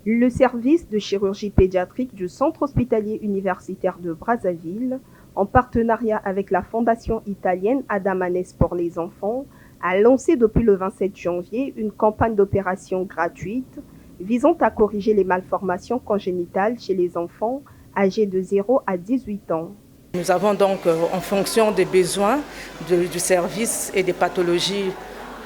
Le service de chirurgie pédiatrique du Centre hospitalier universitaire de Brazzaville, en partenariat avec la fondation italienne Adamanes pour les enfants, a lancé depuis le 27 janvier une campagne d'opération gratuite visant à corriger les malformations congénitales chez les enfants âgés de 0 à 18 ans. Nous avons donc, en fonction des besoins du service et des pathologies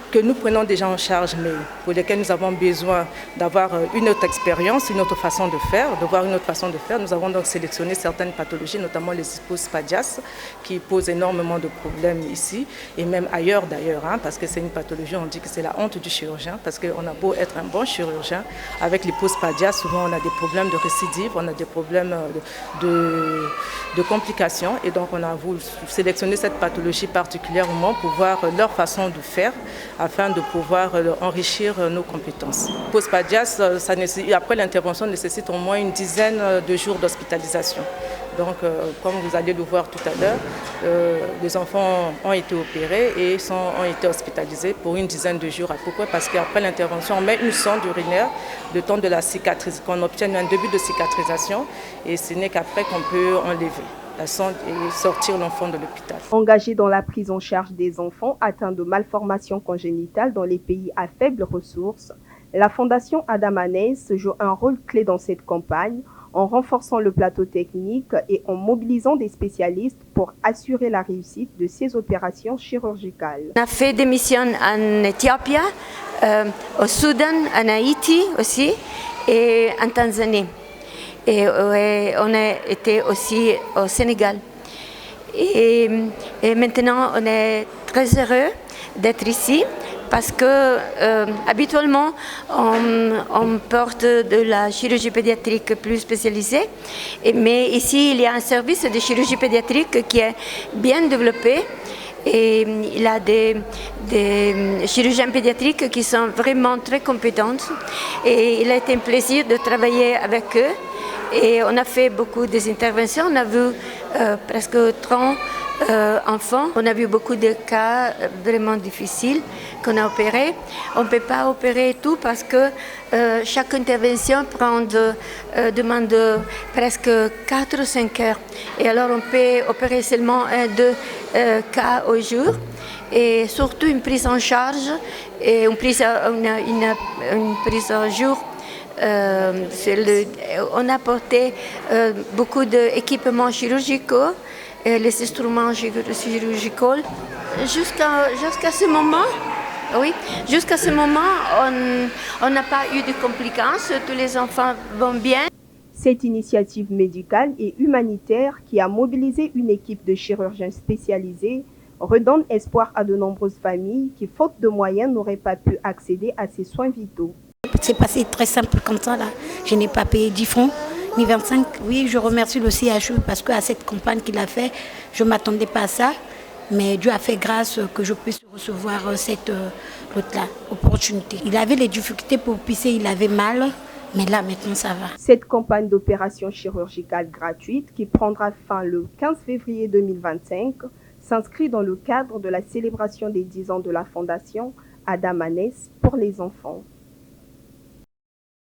que nous prenons déjà en charge, mais pour lesquels nous avons besoin d'avoir une autre expérience, une autre façon de faire, de voir une autre façon de faire. Nous avons donc sélectionné certaines pathologies, notamment les hypospadias, qui posent énormément de problèmes ici, et même ailleurs d'ailleurs, parce que c'est une pathologie, on dit que c'est la honte du chirurgien, parce qu'on a beau être un bon chirurgien, avec l'hypospadias, souvent on a des problèmes de récidive, on a des problèmes de complications, et donc on a voulu sélectionner cette pathologie particulièrement pour voir leur façon de faire, afin de pouvoir enrichir nos compétences. L'hypospadias, après l'intervention, nécessite au moins une dizaine de jours d'hospitalisation. Donc, comme vous allez le voir tout à l'heure, les enfants ont été opérés et ont été hospitalisés pour une dizaine de jours. Pourquoi? Parce qu'après l'intervention, on met une sonde urinaire, le temps de la cicatrisation, qu'on obtienne un début de cicatrisation, et ce n'est qu'après qu'on peut enlever la sonde et sortir l'enfant de l'hôpital. Engagée dans la prise en charge des enfants atteints de malformations congénitales dans les pays à faibles ressources, la Fondation Adamanes joue un rôle clé dans cette campagne en renforçant le plateau technique et en mobilisant des spécialistes pour assurer la réussite de ces opérations chirurgicales. On a fait des missions en Éthiopie, au Soudan, en Haïti aussi et en Tanzanie. Et on a été aussi au Sénégal. Et maintenant, on est très heureux d'être ici parce que habituellement, on porte de la chirurgie pédiatrique plus spécialisée. Mais ici, il y a un service de chirurgie pédiatrique qui est bien développé. Et il y a des chirurgiens pédiatriques qui sont vraiment très compétents. Et il a été un plaisir de travailler avec eux. Et on a fait beaucoup des interventions, on a vu presque 30 enfants. On a vu beaucoup de cas vraiment difficiles qu'on a opérés. On ne peut pas opérer tout parce que chaque intervention demande presque 4 ou 5 heures. Et alors on peut opérer seulement 2 cas au jour. Et surtout une prise en charge et une prise en jour. On a apporté beaucoup d'équipements chirurgicaux, les instruments chirurgicaux. Jusqu'à ce moment, oui, jusqu'à ce moment, on n'a pas eu de complications, tous les enfants vont bien. Cette initiative médicale et humanitaire qui a mobilisé une équipe de chirurgiens spécialisés redonne espoir à de nombreuses familles qui, faute de moyens, n'auraient pas pu accéder à ces soins vitaux. C'est passé très simple comme ça là. Je n'ai pas payé 10 francs ni 25. Oui, je remercie le CHU parce qu'à cette campagne qu'il a fait, je ne m'attendais pas à ça. Mais Dieu a fait grâce que je puisse recevoir cette opportunité. Il avait les difficultés pour pisser, il avait mal. Mais là, maintenant, ça va. Cette campagne d'opération chirurgicale gratuite qui prendra fin le 15 février 2025 s'inscrit dans le cadre de la célébration des 10 ans de la Fondation Adamanes pour les enfants.